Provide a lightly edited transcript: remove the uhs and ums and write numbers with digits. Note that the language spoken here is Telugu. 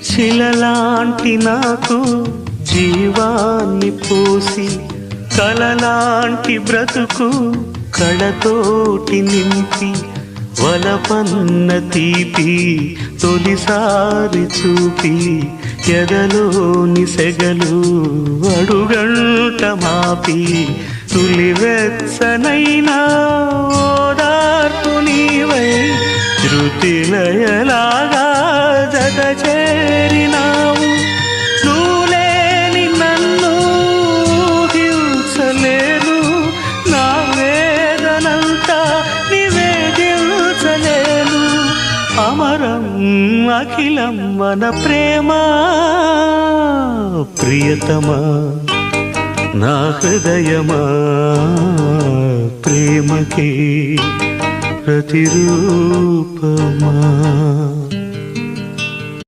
శిలలాంటి నాకు జీవాన్ని పోసి కలలాంటి బ్రతుకు కళతోటి నింపి వలపన్న తీపి తొలిసారి చూపి ఎదలోని సెగలు అడుగంట మాపి తులివెచ్చనైనా ఓదార్పు నీవై శృతిలయలాగా జత చేరినావు నువ్వులేని నన్ను హింసలేను నా వేదనంతా నివేదించలేను అమరం అఖిలం మన ప్రేమ ప్రియతమా నా హృదయమా ప్రేమకి ప్రతిరూపమా